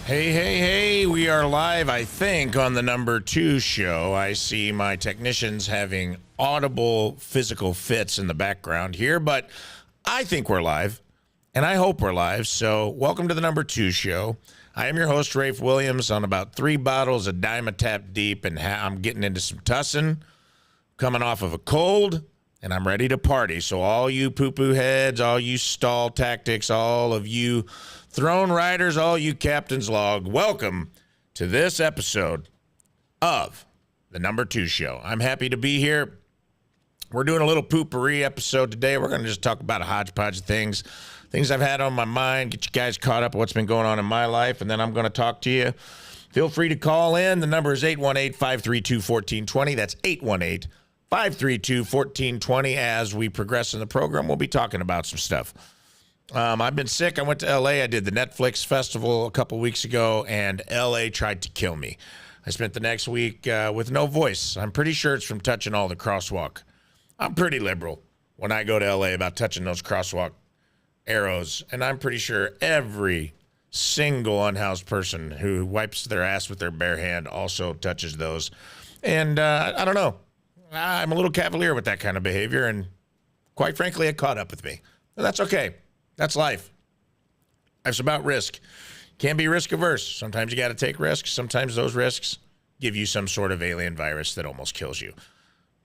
Hey, hey, hey, we are live, I think, on the number 2 show. I see my technicians having audible physical fits in the background here, but I think we're live, and I hope we're live. So welcome to the number 2 show. I am your host, Rafe Williams, on about 3 bottles of Dimetap Deep, and I'm getting into some tussin', coming off of a cold, and I'm ready to party. So all you poo-poo heads, all you stall tactics, all of you throne riders, all you captain's log, welcome to this episode of the number 2 show. I'm happy to be here. We're doing a little poopery episode today. We're going to just talk about a hodgepodge of things I've had on my mind, get you guys caught up with what's been going on in my life, and then I'm going to talk to you. Feel free to call in. The number is 818-532-1420. That's 818-532-1420. As we progress in the program, we'll be talking about some stuff. I've been sick. I went to L.A. I did the Netflix festival a couple weeks ago, and L.A. tried to kill me. I spent the next week with no voice. I'm pretty sure it's from touching all the crosswalk. I'm pretty liberal when I go to L.A. about touching those crosswalk arrows, and I'm pretty sure every single unhoused person who wipes their ass with their bare hand also touches those. And I don't know. I'm a little cavalier with that kind of behavior, and quite frankly, it caught up with me. And that's okay. That's life. Life's about risk. Can't be risk averse. Sometimes you got to take risks. Sometimes those risks give you some sort of alien virus that almost kills you.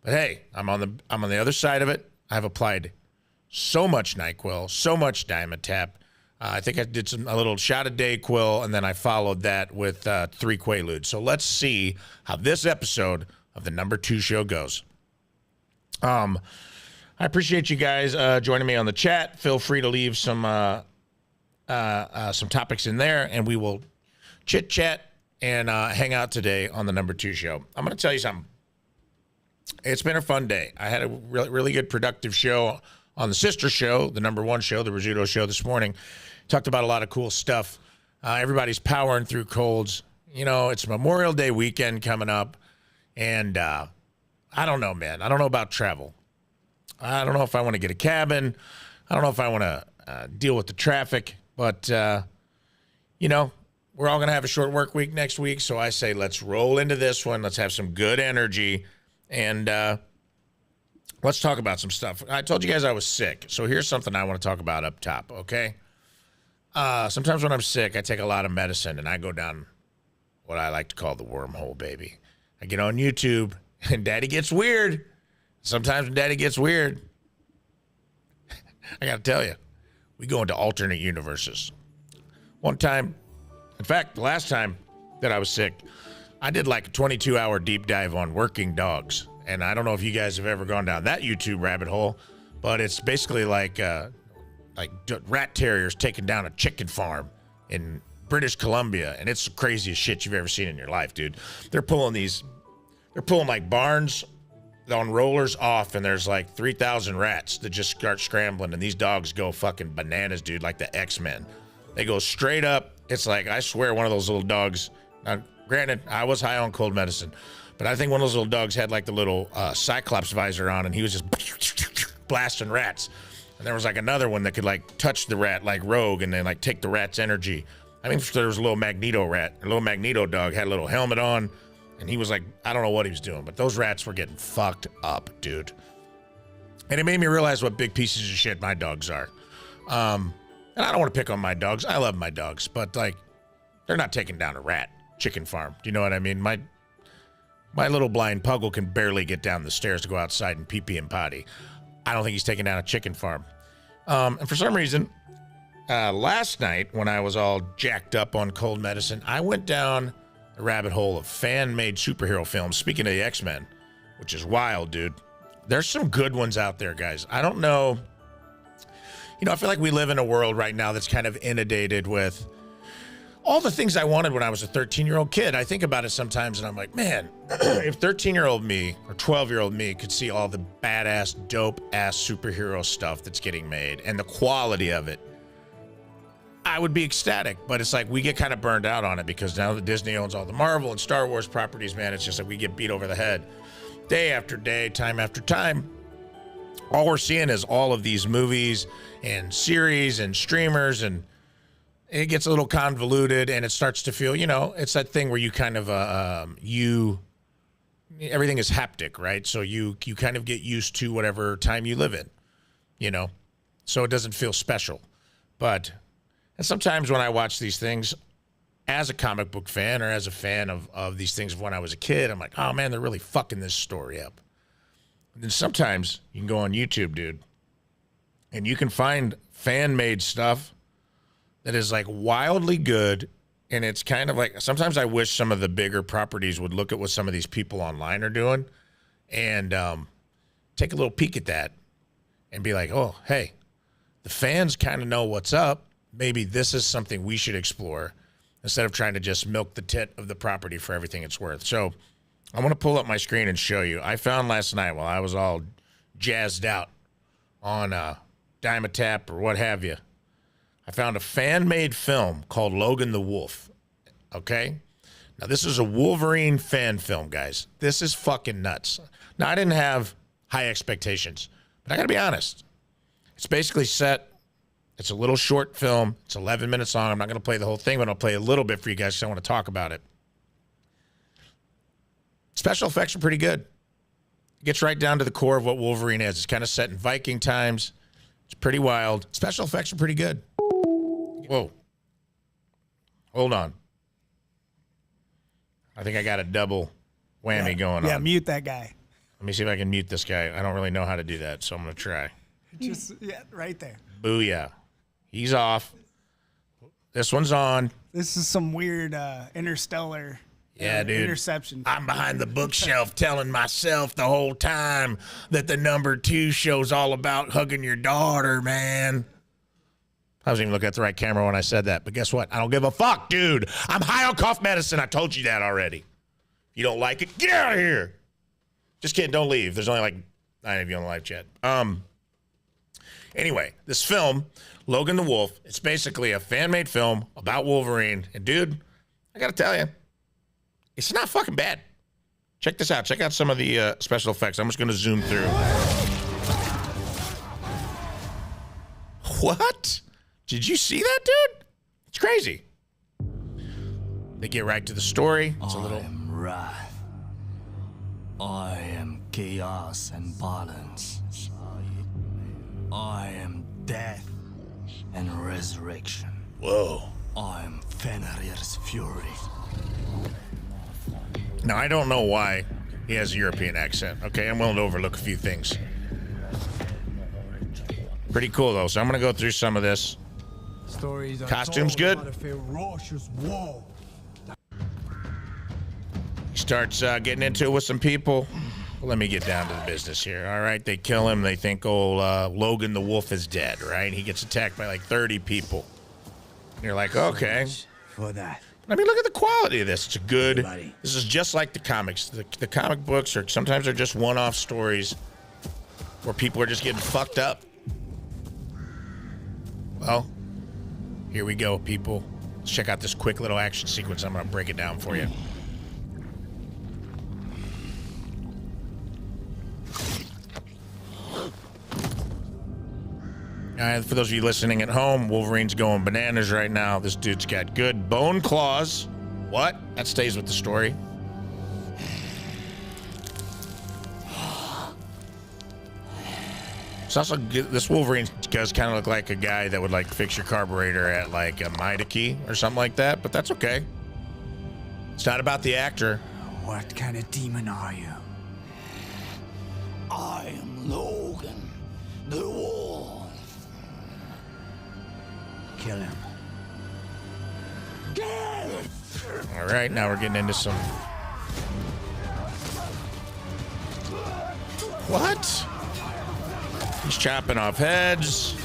But hey, I'm on the other side of it. I've applied so much NyQuil, so much Dimetap. I think I did a little shot a day Quil, and then I followed that with 3 Quaaludes. So let's see how this episode of the number 2 show goes. I appreciate you guys joining me on the chat. Feel free to leave some topics in there, and we will chit chat and hang out today on the number 2 show. I'm going to tell you something. It's been a fun day. I had a really good, productive show on the sister show, the number 1 show, the Rizzuto show this morning. Talked about a lot of cool stuff. Everybody's powering through colds. You know, it's Memorial Day weekend coming up, and I don't know, man. I don't know about travel. I don't know if I want to get a cabin. I don't know if I want to deal with the traffic. But, you know, we're all going to have a short work week next week. So I say let's roll into this one. Let's have some good energy. And let's talk about some stuff. I told you guys I was sick. So here's something I want to talk about up top, okay? Sometimes when I'm sick, I take a lot of medicine, and I go down what I like to call the wormhole, baby. I get on YouTube, and Daddy gets weird. Sometimes when Daddy gets weird, I got to tell you, we go into alternate universes. One time, in fact, the last time that I was sick, I did like a 22-hour deep dive on working dogs. And I don't know if you guys have ever gone down that YouTube rabbit hole, but it's basically like rat terriers taking down a chicken farm in British Columbia. And it's the craziest shit you've ever seen in your life, dude. They're pulling like barns on rollers off, and there's like 3,000 rats that just start scrambling, and these dogs go fucking bananas, dude, like the X-Men. They go straight up. It's like, I swear, one of those little dogs, now, granted, I was high on cold medicine, but I think one of those little dogs had like the little Cyclops visor on, and he was just blasting rats. And there was like another one that could like touch the rat like Rogue and then like take the rat's energy. I think there was a little Magneto rat. A little Magneto dog had a little helmet on, and he was like, I don't know what he was doing, but those rats were getting fucked up, dude. And it made me realize what big pieces of shit my dogs are. And I don't want to pick on my dogs. I love my dogs, but like, they're not taking down a rat chicken farm. Do you know what I mean? My little blind puggle can barely get down the stairs to go outside and pee and potty. I don't think he's taking down a chicken farm. And for some reason, last night when I was all jacked up on cold medicine, I went down the rabbit hole of fan-made superhero films. Speaking of the X-Men, which is wild, dude. There's some good ones out there, guys. I don't know. You know, I feel like we live in a world right now that's kind of inundated with all the things I wanted when I was a 13-year-old kid. I think about it sometimes, and I'm like, man, if 13-year-old me or 12-year-old me could see all the badass, dope-ass superhero stuff that's getting made and the quality of it, I would be ecstatic. But it's like we get kind of burned out on it because now that Disney owns all the Marvel and Star Wars properties, man, it's just like we get beat over the head day after day, time after time. All we're seeing is all of these movies and series and streamers, and it gets a little convoluted, and it starts to feel, it's that thing where you kind of everything is haptic, right? So you kind of get used to whatever time you live in, so it doesn't feel special. And sometimes when I watch these things as a comic book fan or as a fan of these things when I was a kid, I'm like, oh man, they're really fucking this story up. And then sometimes you can go on YouTube, dude, and you can find fan-made stuff that is like wildly good. And it's kind of like, sometimes I wish some of the bigger properties would look at what some of these people online are doing and take a little peek at that and be like, oh, hey, the fans kind of know what's up. Maybe this is something we should explore instead of trying to just milk the tit of the property for everything it's worth. So I want to pull up my screen and show you. I found last night while I was all jazzed out on Dimetap or what have you, I found a fan-made film called Logan the Wolf, okay? Now, this is a Wolverine fan film, guys. This is fucking nuts. Now, I didn't have high expectations, but I got to be honest. It's basically set. It's a little short film. It's 11 minutes long. I'm not going to play the whole thing, but I'll play a little bit for you guys because I want to talk about it. Special effects are pretty good. It gets right down to the core of what Wolverine is. It's kind of set in Viking times. It's pretty wild. Special effects are pretty good. Whoa. Hold on. I think I got a double whammy going on. Yeah, mute that guy. Let me see if I can mute this guy. I don't really know how to do that, so I'm going to try. Just, right there. Booyah. He's off. This one's on. This is some weird interstellar dude. interception. I'm behind the bookshelf telling myself the whole time that the number 2 show's all about hugging your daughter, man. I wasn't even looking at the right camera when I said that, but guess what? I don't give a fuck, dude. I'm high on cough medicine. I told you that already. If you don't like it, get out of here. Just kidding. Don't leave. There's only like 9 of you on the live chat. Anyway, this film, Logan the Wolf, it's basically a fan-made film about Wolverine. And, dude, I got to tell you, it's not fucking bad. Check this out. Check out some of the special effects. I'm just going to zoom through. What? Did you see that, dude? It's crazy. They get right to the story. It's a little... I am wrath. I am chaos and balance. I am death and resurrection. Whoa. I am Fenrir's fury. Now, I don't know why he has a European accent. Okay, I'm willing to overlook a few things. Pretty cool, though. So I'm going to go through some of this. Costume's good. He starts getting into it with some people. Let me get down to the business here. All right, they kill him. They think, Logan the Wolf is dead, right? He gets attacked by like 30 people. And you're like, okay. For that. I mean, look at the quality of this. It's good. This is just like the comics. The comic books are sometimes they're just one-off stories where people are just getting fucked up. Well, here we go, people. Let's check out this quick little action sequence. I'm going to break it down for you. For those of you listening at home, Wolverine's going bananas right now. This dude's got good bone claws. What? That stays with the story. It's also good. This Wolverine does kind of look like a guy that would like fix your carburetor at like a Midakey or something like that, but that's okay. It's not about the actor. What kind of demon are you? I am Logan the Wolf. Kill him. All right, now we're getting into some... What? He's chopping off heads.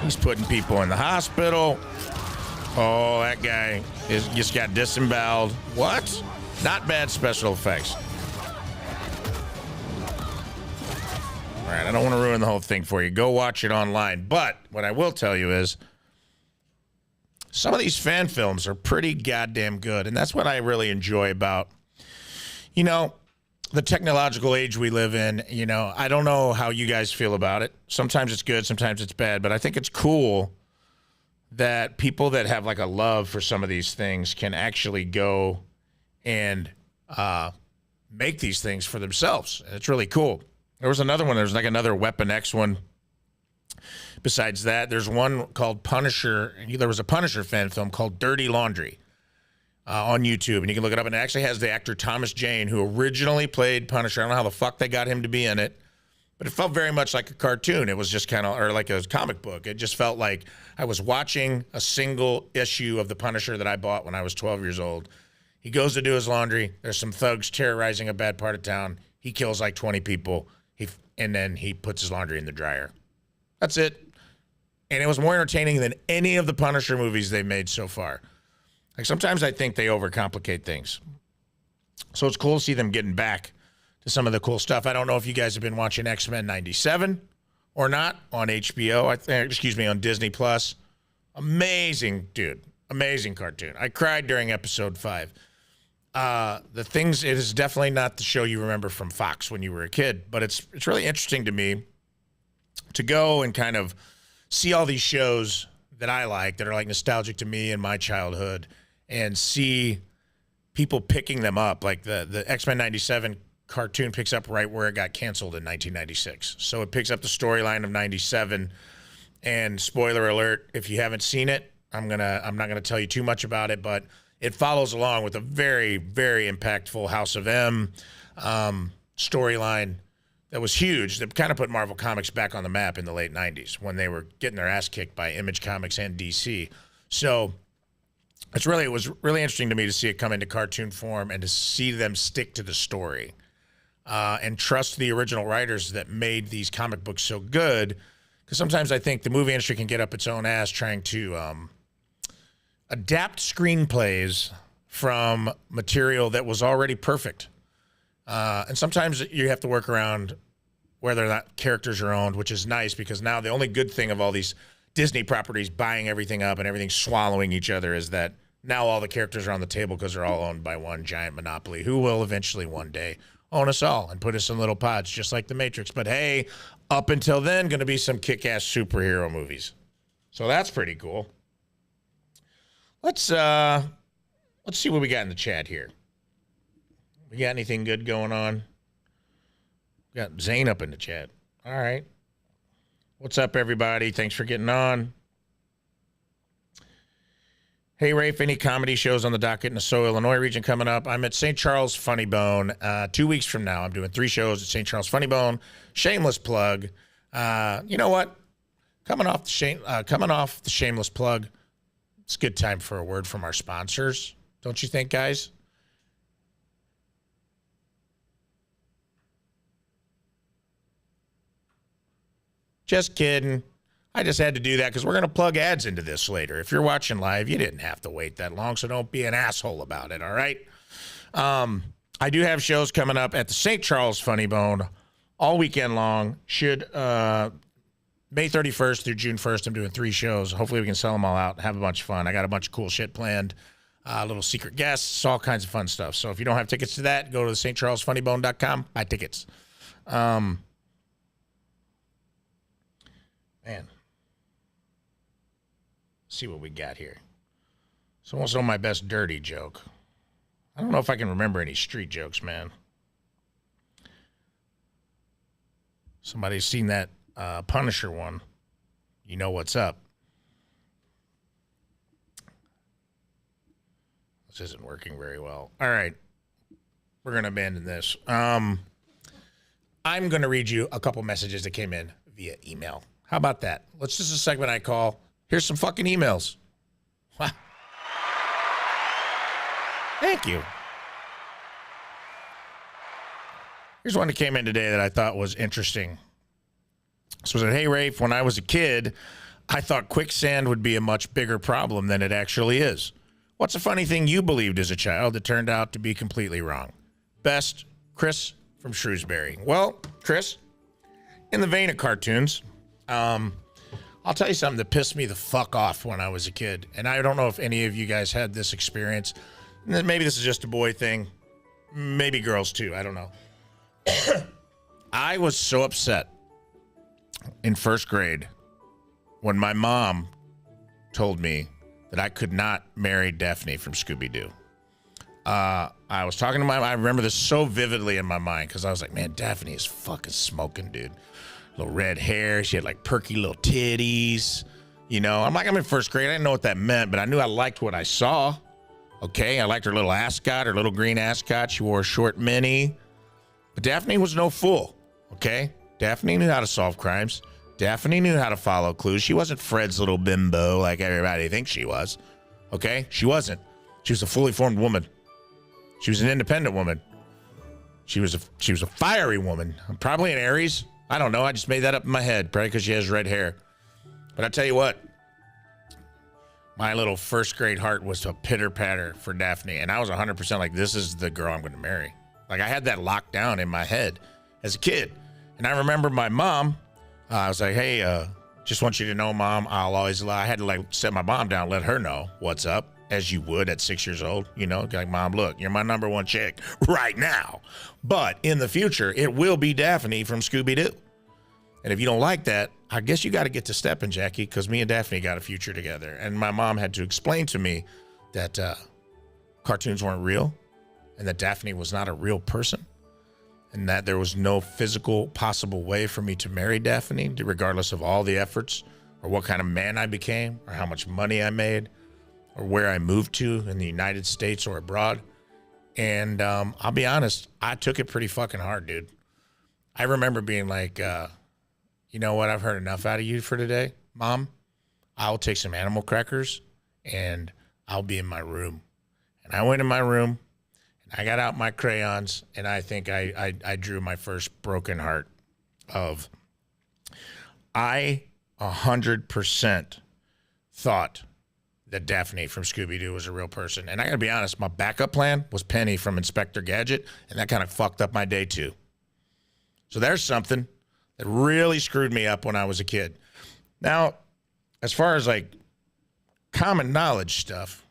He's putting people in the hospital. Oh, that guy just got disemboweled. What? Not bad special effects. All right, I don't want to ruin the whole thing for you. Go watch it online. But what I will tell you is some of these fan films are pretty goddamn good. And that's what I really enjoy about, the technological age we live in. I don't know how you guys feel about it. Sometimes it's good, sometimes it's bad. But I think it's cool that people that have like a love for some of these things can actually go and make these things for themselves. And it's really cool. There was another one. There's like another Weapon X one. Besides that, there's one called Punisher. There was a Punisher fan film called Dirty Laundry on YouTube, and you can look it up. And it actually has the actor Thomas Jane, who originally played Punisher. I don't know how the fuck they got him to be in it, but it felt very much like a cartoon. It was just kind of, or like a comic book. It just felt like I was watching a single issue of the Punisher that I bought when I was 12 years old. He goes to do his laundry. There's some thugs terrorizing a bad part of town. He kills like 20 people, and then he puts his laundry in the dryer. That's it. And it was more entertaining than any of the Punisher movies they've made so far. Like sometimes I think they overcomplicate things. So it's cool to see them getting back to some of the cool stuff. I don't know if you guys have been watching X-Men 97 or not on HBO. On Disney Plus. Amazing, dude. Amazing cartoon. I cried during episode 5. It is definitely not the show you remember from Fox when you were a kid, but it's really interesting to me to go and kind of see all these shows that I like that are like nostalgic to me and my childhood, and see people picking them up. Like the X-Men 97 cartoon picks up right where it got canceled in 1996. So it picks up the storyline of 97. And spoiler alert, if you haven't seen it, I'm not gonna tell you too much about it, but it follows along with a very, very impactful House of M storyline that was huge, that kind of put Marvel Comics back on the map in the late 90s when they were getting their ass kicked by Image Comics and DC. So it was really interesting to me to see it come into cartoon form and to see them stick to the story and trust the original writers that made these comic books so good. Because sometimes I think the movie industry can get up its own ass trying to adapt screenplays from material that was already perfect. And sometimes you have to work around whether or not characters are owned, which is nice because now the only good thing of all these Disney properties buying everything up and everything swallowing each other is that now all the characters are on the table because they're all owned by one giant monopoly who will eventually one day own us all and put us in little pods just like the Matrix. But hey, up until then, going to be some kick-ass superhero movies. So that's pretty cool. Let's see what we got in the chat here. We got anything good going on? We got Zane up in the chat. All right. What's up, everybody? Thanks for getting on. Hey, Rafe, any comedy shows on the docket in the SoHo, Illinois region coming up? I'm at St. Charles Funny Bone 2 weeks from now. I'm doing 3 shows at St. Charles Funny Bone. Shameless plug. You know what? Coming off the shameless plug, it's a good time for a word from our sponsors. Don't you think, guys? Just kidding. I just had to do that because we're going to plug ads into this later. If you're watching live, you didn't have to wait that long, so don't be an asshole about it, all right? I do have shows coming up at the St. Charles Funny Bone all weekend long. May 31st through June 1st, I'm doing 3 shows. Hopefully we can sell them all out and have a bunch of fun. I got a bunch of cool shit planned, little secret guests, all kinds of fun stuff. So if you don't have tickets to that, go to stcharlesfunnybone.com, buy tickets. Man. See what we got here. Someone's on my best dirty joke. I don't know if I can remember any street jokes, man. Somebody's seen that Punisher one. You know what's up. This isn't working very well. All right. We're going to abandon this. I'm going to read you a couple messages that came in via email. How about that? This is a segment I call, here's some fucking emails. Wow. Thank you. Here's one that came in today that I thought was interesting. So it said, hey, Rafe, when I was a kid, I thought quicksand would be a much bigger problem than it actually is. What's a funny thing you believed as a child that turned out to be completely wrong? Best, Chris from Shrewsbury. Well, Chris, in the vein of cartoons, I'll tell you something that pissed me the fuck off when I was a kid. And I don't know if any of you guys had this experience. Maybe this is just a boy thing. Maybe girls too. I don't know. I was so upset in first grade when my mom told me that I could not marry Daphne from Scooby-Doo. I was talking to I remember this so vividly in my mind because I was like, man, Daphne is fucking smoking, dude. Little red hair. She had like perky little titties. You know, I'm in first grade. I didn't know what that meant, but I knew I liked what I saw. Okay, I liked her little ascot, her little green ascot. She wore a short mini. But Daphne was no fool, okay? Daphne knew how to solve crimes. Daphne knew how to follow clues. She wasn't Fred's little bimbo like everybody thinks she was, okay? She wasn't. She was a fully formed woman. She was an independent woman. She was a fiery woman. Probably an Aries. I don't know. I just made that up in my head, probably because she has red hair. But I tell you what, my little first grade heart was a pitter patter for Daphne. And I was 100% like, this is the girl I'm going to marry. Like I had that locked down in my head as a kid. And I remember my mom, I was like, hey, just want you to know, Mom, I'll always lie. I had to like set my mom down, let her know what's up, as you would at 6 years old. You know, like, Mom, look, you're my number one chick right now. But in the future, it will be Daphne from Scooby-Doo. And if you don't like that, I guess you got to get to stepping, Jackie, because me and Daphne got a future together. And my mom had to explain to me that cartoons weren't real and that Daphne was not a real person and that there was no physical possible way for me to marry Daphne, regardless of all the efforts or what kind of man I became or how much money I made or where I moved to in the United States or abroad. And I'll be honest, I took it pretty fucking hard, dude. I remember being like, you know what? I've heard enough out of you for today, Mom. I'll take some animal crackers and I'll be in my room. And I went in my room and I got out my crayons and I think I drew my first broken heart of I 100% thought that Daphne from Scooby-Doo was a real person. And I gotta be honest, my backup plan was Penny from Inspector Gadget, and that kind of fucked up my day too. So there's something that really screwed me up when I was a kid. Now, as far as like common knowledge stuff,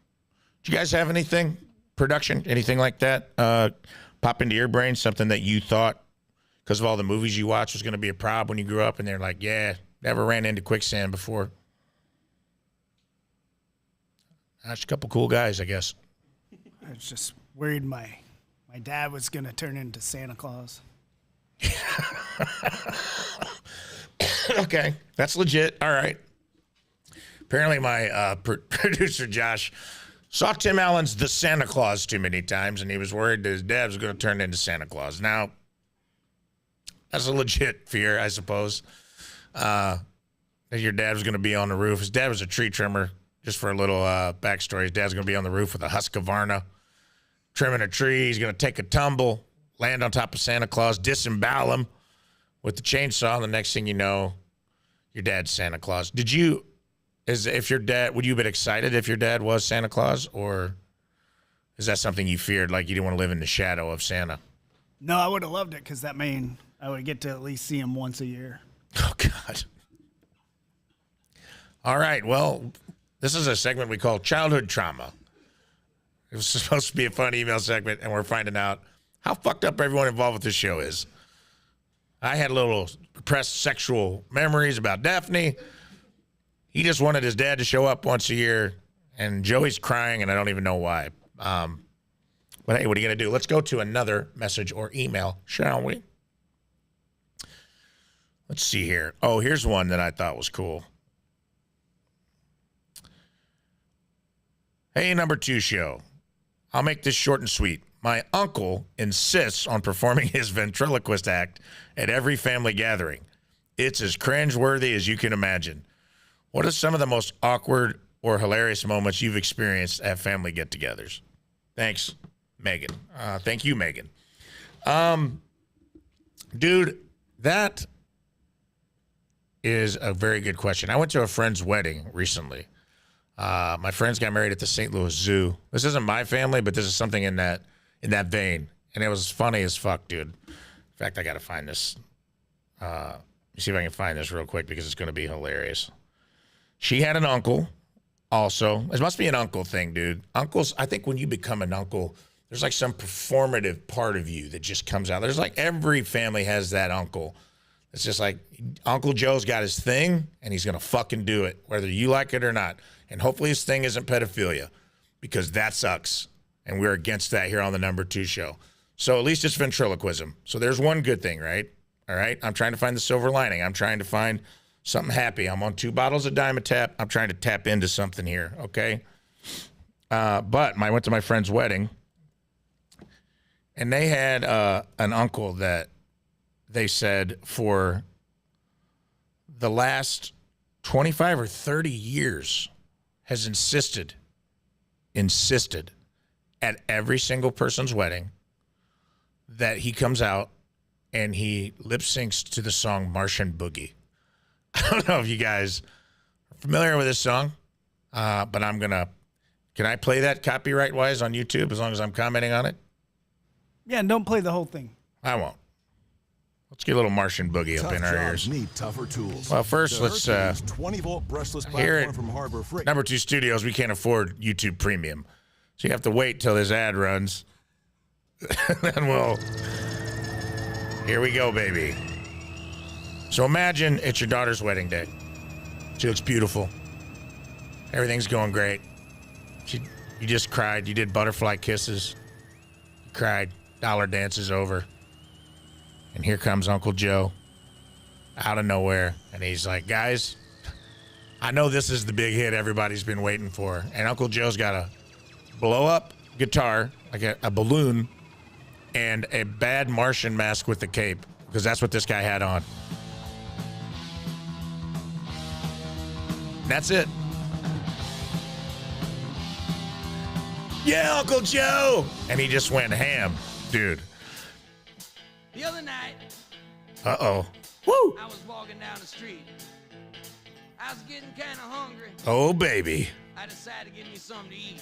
do you guys have anything, production, anything like that pop into your brain, something that you thought because of all the movies you watched was going to be a problem when you grew up, and they're like, yeah, never ran into quicksand before? That's a couple cool guys, I guess. I was just worried my dad was going to turn into Santa Claus. Okay, that's legit. All right. Apparently my producer Josh saw Tim Allen's The Santa Claus too many times, and he was worried that his dad was going to turn into Santa Claus. Now, that's a legit fear, I suppose, that your dad was going to be on the roof. His dad was a tree trimmer. Just for a little backstory, his dad's going to be on the roof with a Husqvarna, trimming a tree. He's going to take a tumble, land on top of Santa Claus, disembowel him with the chainsaw, and the next thing you know, your dad's Santa Claus. Would you have been excited if your dad was Santa Claus, or is that something you feared, like you didn't want to live in the shadow of Santa? No, I would have loved it because that mean I would get to at least see him once a year. Oh, God. All right, well, this is a segment we call Childhood Trauma. It was supposed to be a fun email segment, and we're finding out how fucked up everyone involved with this show is. I had a little repressed sexual memories about Daphne. He just wanted his dad to show up once a year, and Joey's crying, and I don't even know why. But hey, what are you going to do? Let's go to another message or email, shall we? Let's see here. Oh, here's one that I thought was cool. Hey, number 2 show. I'll make this short and sweet. My uncle insists on performing his ventriloquist act at every family gathering. It's as cringeworthy as you can imagine. What are some of the most awkward or hilarious moments you've experienced at family get-togethers? Thanks, Megan. Thank you, Megan. Dude, that is a very good question. I went to a friend's wedding recently. My friends got married at the St. Louis Zoo. This isn't my family, but this is something in that vein. And it was funny as fuck, dude. In fact, I got to find this. Let me see if I can find this real quick because it's going to be hilarious. She had an uncle also. It must be an uncle thing, dude. Uncles, I think when you become an uncle, there's like some performative part of you that just comes out. There's like every family has that uncle. It's just like Uncle Joe's got his thing and he's going to fucking do it, whether you like it or not. And hopefully his thing isn't pedophilia, because that sucks. And we're against that here on the number 2 show. So at least it's ventriloquism. So there's one good thing, right? All right. I'm trying to find the silver lining. I'm trying to find something happy. I'm on 2 bottles of Dimetap. I'm trying to tap into something here. Okay. But I went to my friend's wedding, and they had an uncle that they said for the last 25 or 30 years has insisted at every single person's wedding that he comes out and he lip syncs to the song Martian Boogie. I don't know if you guys are familiar with this song, but can I play that copyright wise on YouTube as long as I'm commenting on it? Yeah, and don't play the whole thing. I won't. Let's get a little Martian Boogie up in our ears. Need tougher tools. Well, first, let's 20-volt brushless hear it. platform from Harbor Freight. Number 2 Studios, we can't afford YouTube Premium. So you have to wait till this ad runs. Then here we go, baby. So imagine it's your daughter's wedding day. She looks beautiful. Everything's going great. You just cried. You did butterfly kisses. You cried. Dollar dance is over. And here comes Uncle Joe out of nowhere. And he's like, guys, I know this is the big hit everybody's been waiting for. And Uncle Joe's got a blow-up guitar, like a balloon, and a bad Martian mask with the cape, because that's what this guy had on. That's it. Yeah, Uncle Joe! And he just went ham, dude. The other night, Uh-oh. Woo! I was walking down the street. I was getting kind of hungry. Oh, baby. I decided to get me something to eat.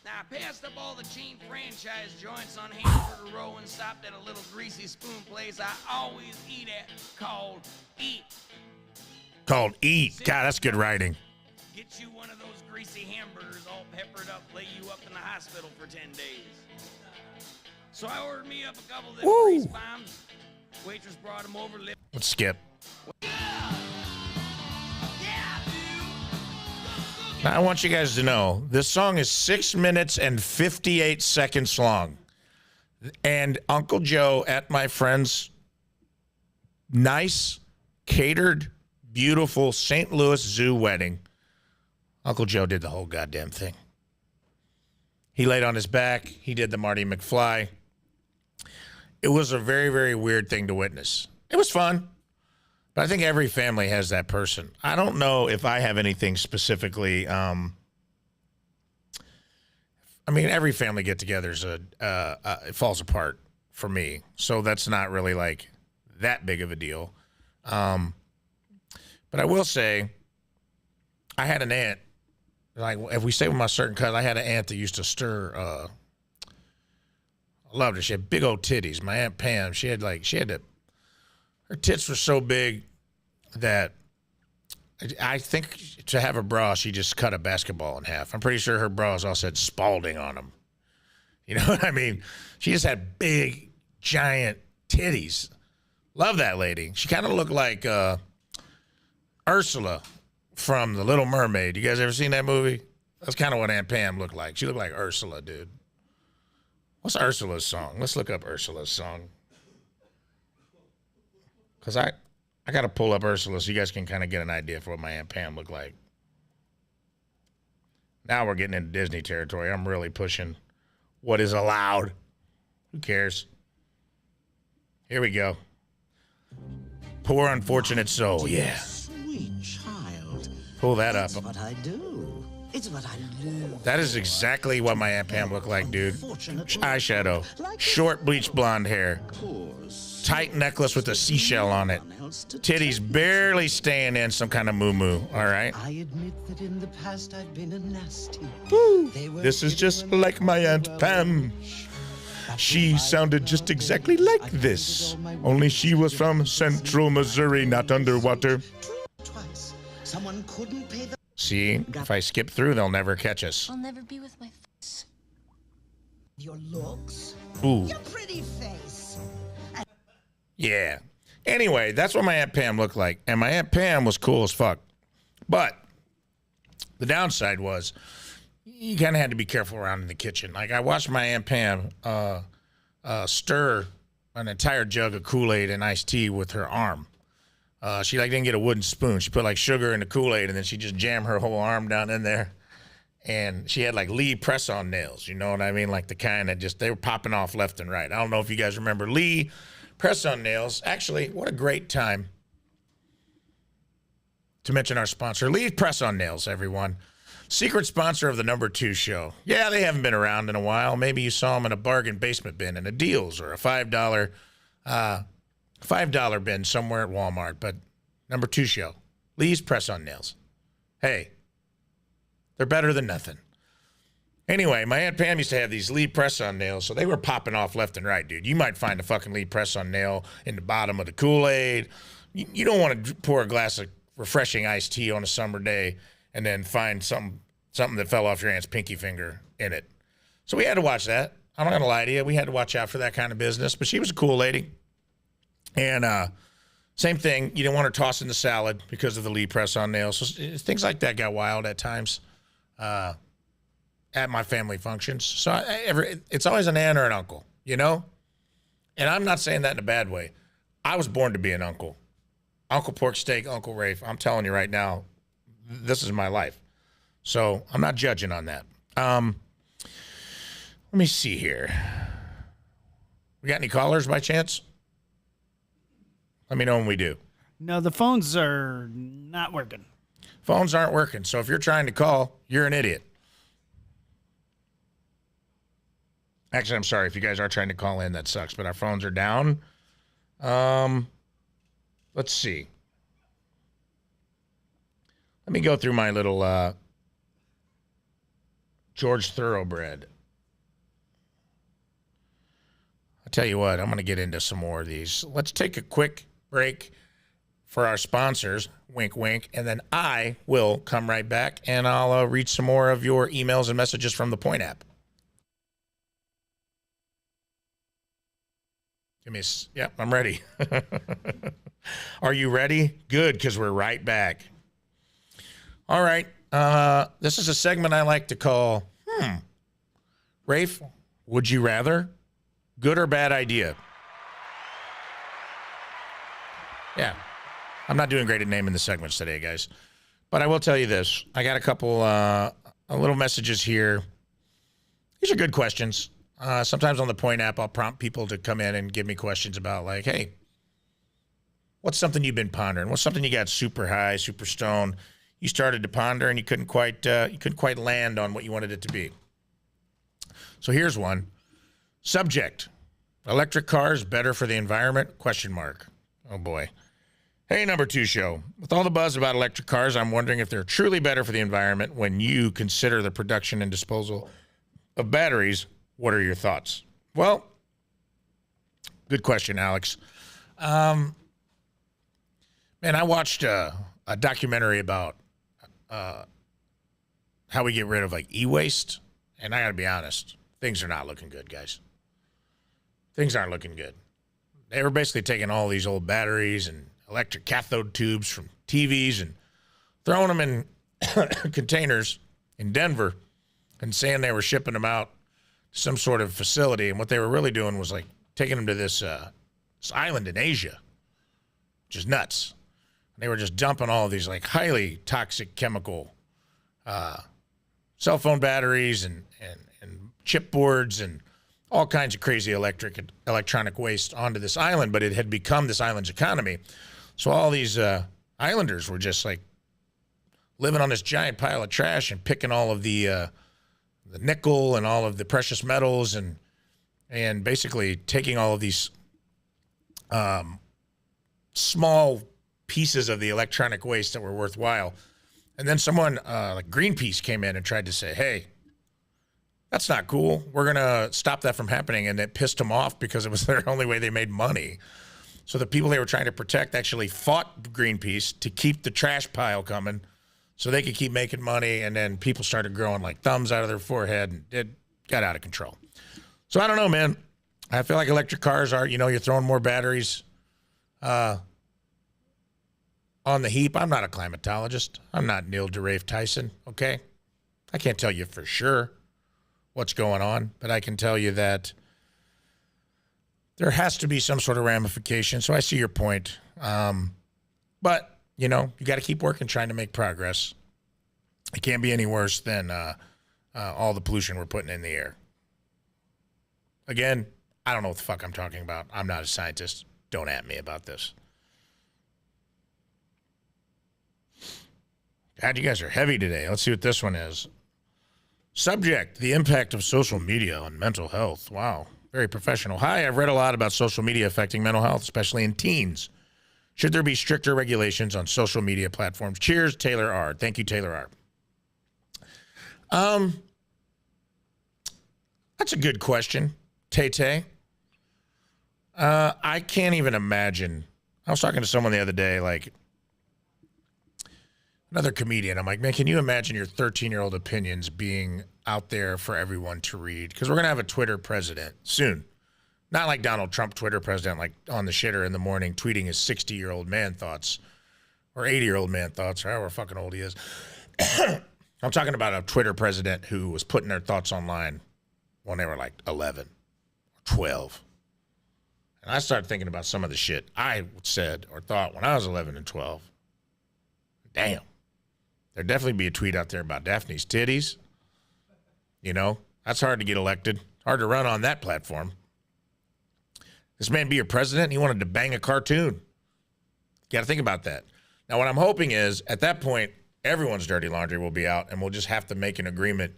Now, I passed up all the chain franchise joints on Hamburger Row and stopped at a little greasy spoon place I always eat at called Eat. Called Eat. God, that's good writing. Get you one of those greasy hamburgers all peppered up, lay you up in the hospital for 10 days. So I ordered me up a couple of them grease bombs. Waitress brought them over. Let's skip. Now, I want you guys to know, this song is 6 minutes and 58 seconds long. And Uncle Joe at my friend's nice, catered, beautiful St. Louis Zoo wedding, Uncle Joe did the whole goddamn thing. He laid on his back. He did the Marty McFly. It was a very, very weird thing to witness. It was fun. But I think every family has that person. I don't know if I have anything specifically. I mean, every family get-together is it falls apart for me. So that's not really like that big of a deal. But I will say, I had an aunt. Like, if we stay with my certain cousin, I had an aunt that used to stir. I loved her. She had big old titties. My Aunt Pam, her tits were so big that I think to have a bra, she just cut a basketball in half. I'm pretty sure her bras all said Spalding on them. You know what I mean? She just had big, giant titties. Love that lady. She kind of looked like Ursula from The Little Mermaid. You guys ever seen that movie? That's kind of what Aunt Pam looked like. She looked like Ursula, dude. What's Ursula's song? Let's look up Ursula's song. Because I got to pull up Ursula so you guys can kind of get an idea for what my Aunt Pam looked like. Now we're getting into Disney territory. I'm really pushing what is allowed. Who cares? Here we go. Poor unfortunate soul. Yeah. Sweet child. Pull that up. That's what I do. It's what I live. That is exactly what my Aunt Pam looked like, dude. Eyeshadow, short bleach blonde hair, tight necklace with a seashell on it, titties barely staying in some kind of moo-moo, all right? I admit that in the past I've been a nasty. This is just like my Aunt Pam. She sounded just exactly like this, only she was from Central Missouri, not underwater. Twice. Someone couldn't pay the... See, if I skip through, they'll never catch us. I'll never be with my face. Your looks. Ooh. Your pretty face. Yeah. Anyway, that's what my Aunt Pam looked like. And my Aunt Pam was cool as fuck. But The downside was you kind of had to be careful around in the kitchen. Like I watched my Aunt Pam stir an entire jug of Kool-Aid and iced tea with her arm. She like didn't get a wooden spoon. She put like sugar in the Kool-Aid and then she just jammed her whole arm down in there. And she had like Lee press-on nails, you know what I mean? Like the kind that just, they were popping off left and right. I don't know if you guys remember Lee press-on nails. Actually, what a great time to mention our sponsor, Lee press-on nails, everyone. Secret sponsor of the number 2 show. Yeah, they haven't been around in a while. Maybe you saw them in a bargain basement bin in a Deals or a $5 bin somewhere at Walmart. But number 2 show, Lee's press-on nails. Hey, they're better than nothing. Anyway, my Aunt Pam used to have these Lee press-on nails, so they were popping off left and right, dude. You might find a fucking Lee press-on nail in the bottom of the Kool-Aid. You don't want to pour a glass of refreshing iced tea on a summer day and then find something that fell off your aunt's pinky finger in it. So we had to watch that. I'm not going to lie to you. We had to watch out for that kind of business, but she was a cool lady. And same thing, you didn't want her tossing the salad because of the Lee press-on nails. So things like that got wild at times. At my family functions. So it's always an aunt or an uncle, you know? And I'm not saying that in a bad way. I was born to be an uncle. Uncle Pork Steak, Uncle Rafe. I'm telling you right now, this is my life. So I'm not judging on that. Let me see here. We got any callers by chance? Let me know when we do. No, the phones are not working. Phones aren't working. So if you're trying to call, you're an idiot. Actually, I'm sorry. If you guys are trying to call in, that sucks. But our phones are down. Let's see. Let me go through my little George Thoroughbred. I'll tell you what. I'm going to get into some more of these. Let's take a quick break for our sponsors. Wink, wink. And then I will come right back, and I'll read some more of your emails and messages from the Point app. Yep, I'm ready. Are you ready? Good, because we're right back. All right. This is a segment I like to call, Rafe, would you rather? Good or bad idea? Yeah. I'm not doing great at naming the segments today, guys. But I will tell you this. I got a couple little messages here. These are good questions. Sometimes on the Point app, I'll prompt people to come in and give me questions about like, hey, what's something you've been pondering? What's something you got super high, super stoned? You started to ponder and you couldn't quite land on what you wanted it to be. So here's one. Subject: electric cars better for the environment? ? Oh boy. Hey, number 2 show. With all the buzz about electric cars, I'm wondering if they're truly better for the environment when you consider the production and disposal of batteries. What are your thoughts? Well, good question, Alex. Man, I watched a documentary about how we get rid of like e-waste, and I got to be honest, things are not looking good, guys. Things aren't looking good. They were basically taking all these old batteries and electric cathode tubes from TVs and throwing them in containers in Denver and saying they were shipping them out some sort of facility, and what they were really doing was like taking them to this island in Asia, which is nuts. And they were just dumping all of these like highly toxic chemical cell phone batteries and chipboards and all kinds of crazy electronic waste onto this island, but it had become this island's economy. So all these islanders were just like living on this giant pile of trash and picking all of the nickel and all of the precious metals and basically taking all of these small pieces of the electronic waste that were worthwhile. And then someone like Greenpeace came in and tried to say, hey, that's not cool. We're going to stop that from happening. And it pissed them off because it was their only way they made money. So the people they were trying to protect actually fought Greenpeace to keep the trash pile coming so they could keep making money, and then people started growing like thumbs out of their forehead, and it got out of control. So I don't know, man. I feel like electric cars are, you're throwing more batteries on the heap. I'm not a climatologist. I'm not Neil deGrasse Tyson, okay? I can't tell you for sure what's going on, but I can tell you that there has to be some sort of ramification. So I see your point. But, you got to keep working, trying to make progress. It can't be any worse than all the pollution we're putting in the air. Again, I don't know what the fuck I'm talking about. I'm not a scientist. Don't at me about this. God, you guys are heavy today. Let's see what this one is. Subject, the impact of social media on mental health. Wow, very professional. Hi, I've read a lot about social media affecting mental health, especially in teens. Should there be stricter regulations on social media platforms? Cheers, Taylor R. Thank you, Taylor R. That's a good question, Tay-Tay. I can't even imagine. I was talking to someone the other day, like, another comedian. I'm like, man, can you imagine your 13-year-old opinions being out there for everyone to read? Because we're going to have a Twitter president soon. Not like Donald Trump Twitter president, like on the shitter in the morning tweeting his 60-year-old man thoughts or 80-year-old man thoughts, or however fucking old he is. I'm talking about a Twitter president who was putting their thoughts online when they were like 11 or 12. And I started thinking about some of the shit I said or thought when I was 11 and 12. Damn. There'd definitely be a tweet out there about Daphne's titties. That's hard to get elected. Hard to run on that platform. This man be your president, he wanted to bang a cartoon. You got to think about that. Now, what I'm hoping is, at that point, everyone's dirty laundry will be out, and we'll just have to make an agreement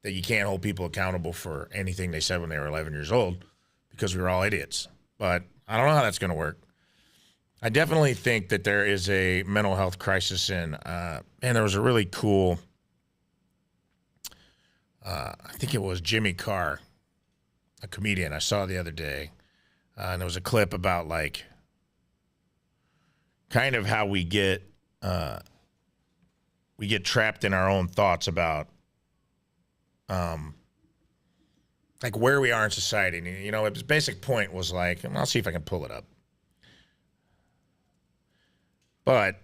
that you can't hold people accountable for anything they said when they were 11 years old, because we were all idiots. But I don't know how that's going to work. I definitely think that there is a mental health crisis and there was a really cool, I think it was Jimmy Carr, a comedian I saw the other day. And there was a clip about like kind of how we get trapped in our own thoughts about like where we are in society. And, his basic point was like, and I'll see if I can pull it up. But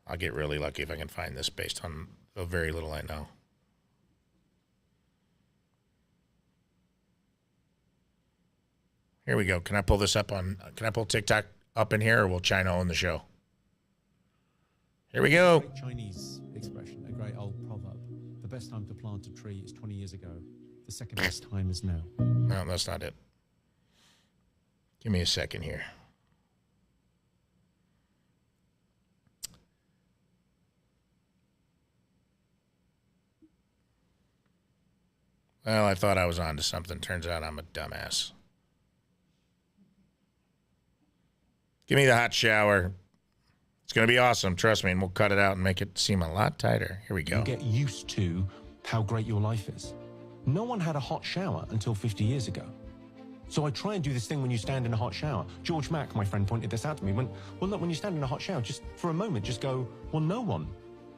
I'll get really lucky if I can find this based on the very little I know. Here we go. Can I pull TikTok up in here, or will China own the show? Here we go. Great Chinese expression, a great old proverb. The best time to plant a tree is 20 years ago. The second best time is now. No, that's not it. Give me a second here. Well, I thought I was on to something. Turns out I'm a dumbass. Give me the hot shower. It's going to be awesome. Trust me, and we'll cut it out and make it seem a lot tighter. Here we go. You get used to how great your life is. No one had a hot shower until 50 years ago. So I try and do this thing when you stand in a hot shower. George Mack, my friend, pointed this out to me. When you stand in a hot shower, just for a moment, just go, well, no one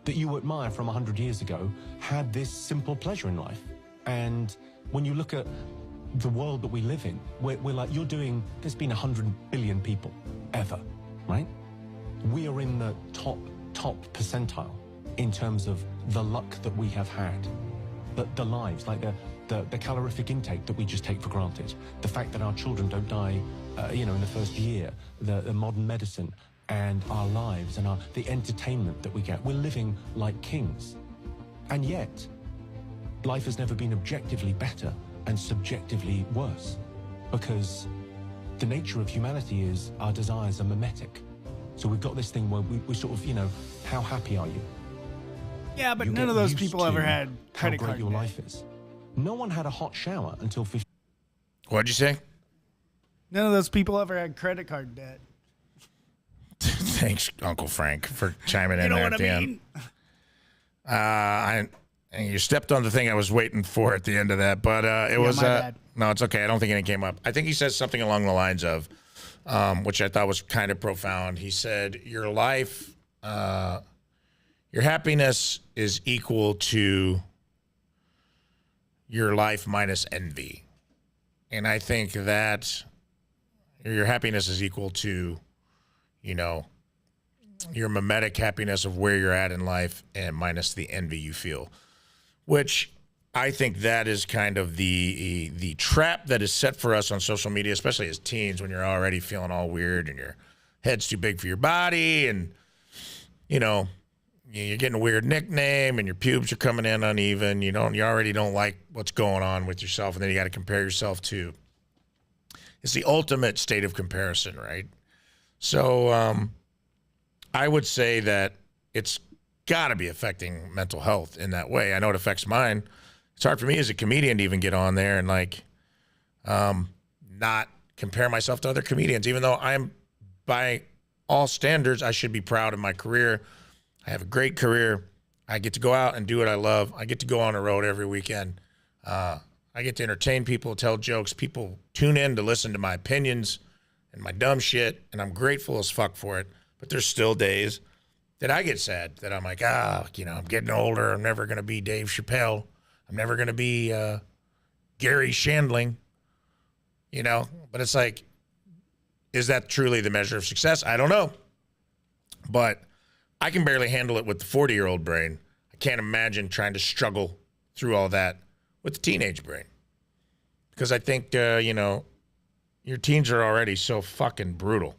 that you admire from 100 years ago had this simple pleasure in life. And when you look at the world that we live in, we're like, there's been 100 billion people ever, right? We are in the top percentile in terms of the luck that we have had, the lives, like the calorific intake that we just take for granted, the fact that our children don't die, in the first year, the modern medicine and our lives and the entertainment that we get. We're living like kings. And yet, life has never been objectively better and subjectively worse, because the nature of humanity is our desires are mimetic. So we've got this thing where we sort of, how happy are you? Yeah, but You none get of those used people ever to had how credit great card your debt. life is. No one had a hot shower until 50. What'd you say? None of those people ever had credit card debt. Thanks, Uncle Frank, for chiming in You know there what at I the mean? end. And you stepped on the thing I was waiting for at the end of that, but it was my bad. no, it's okay. I don't think anything came up. I think he says something along the lines of, which I thought was kind of profound. He said, "Your life, your happiness is equal to your life minus envy," and I think that, Your happiness is equal to, you know, your mimetic happiness of where you're at in life and minus the envy you feel, which I think that is kind of the trap that is set for us on social media, especially as teens, when you're already feeling all weird and your head's too big for your body, and you know you're getting a weird nickname and your pubes are coming in uneven. You already don't like what's going on with yourself, and then you got to compare yourself to. It's the ultimate state of comparison, right? So I would say that it's got to be affecting mental health in that way. I know it affects mine. It's hard for me as a comedian to even get on there and like not compare myself to other comedians, even though I'm, by all standards, I should be proud of my career. I have a great career. I get to go out and do what I love. I get to go on the road every weekend. I get to entertain people, tell jokes. People tune in to listen to my opinions and my dumb shit, and I'm grateful as fuck for it. But there's still days that I get sad, that I'm like, I'm getting older. I'm never going to be Dave Chappelle. I'm never going to be Gary Shandling, But it's like, is that truly the measure of success? I don't know. But I can barely handle it with the 40-year-old brain. I can't imagine trying to struggle through all that with the teenage brain. Because I think, your teens are already so fucking brutal.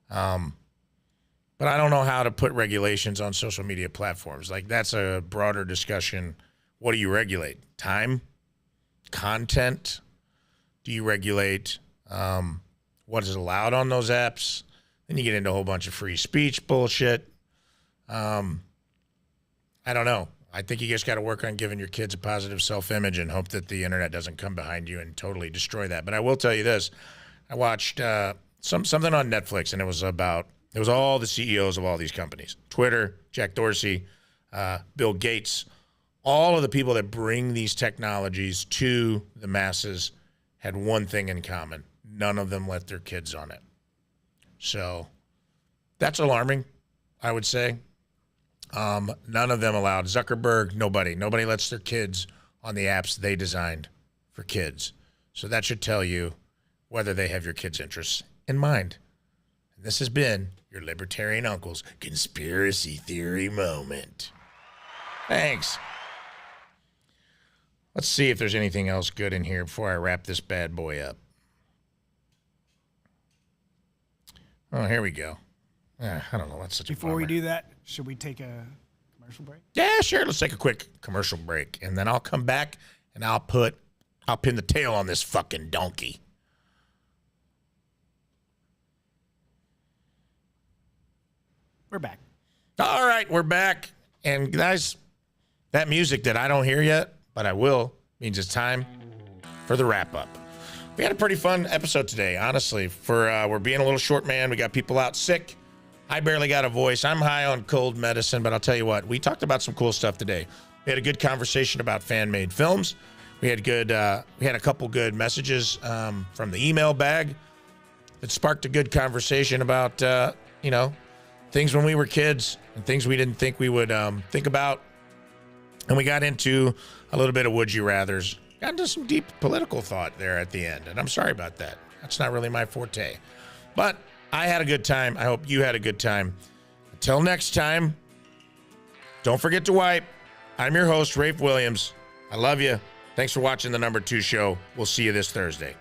But I don't know how to put regulations on social media platforms. Like, that's a broader discussion. What do you regulate? Time? Content? Do you regulate what is allowed on those apps? Then you get into a whole bunch of free speech bullshit. I don't know. I think you just got to work on giving your kids a positive self-image and hope that the internet doesn't come behind you and totally destroy that. But I will tell you this. I watched something on Netflix, and it was all the CEOs of all these companies. Twitter, Jack Dorsey, Bill Gates. All of the people that bring these technologies to the masses had one thing in common. None of them let their kids on it. So that's alarming, I would say. None of them allowed. Zuckerberg, nobody lets their kids on the apps they designed for kids. So that should tell you whether they have your kids' interests in mind. And this has been your Libertarian Uncle's Conspiracy Theory Moment. Thanks. Let's see if there's anything else good in here before I wrap this bad boy up. Oh, here we go. I don't know. That's such a Before we do that, should we take a commercial break? Yeah, sure. Let's take a quick commercial break, and then I'll come back and I'll pin the tail on this fucking donkey. We're back. All right, we're back. And guys, that music that I don't hear yet, but I will, means it's time for the wrap up. We had a pretty fun episode today, honestly. We're being a little short, man. We got people out sick. I barely got a voice. I'm high on cold medicine, but I'll tell you what, we talked about some cool stuff today. We had a good conversation about fan-made films. We had a couple good messages from the email bag that sparked a good conversation about, things when we were kids and things we didn't think we would think about. And we got into a little bit of would you rathers. Got into some deep political thought there at the end, and I'm sorry about that. That's not really my forte. But I had a good time. I hope you had a good time. Until next time, don't forget to wipe. I'm your host, Rafe Williams. I love you. Thanks for watching the Number 2 Show. We'll see you this Thursday.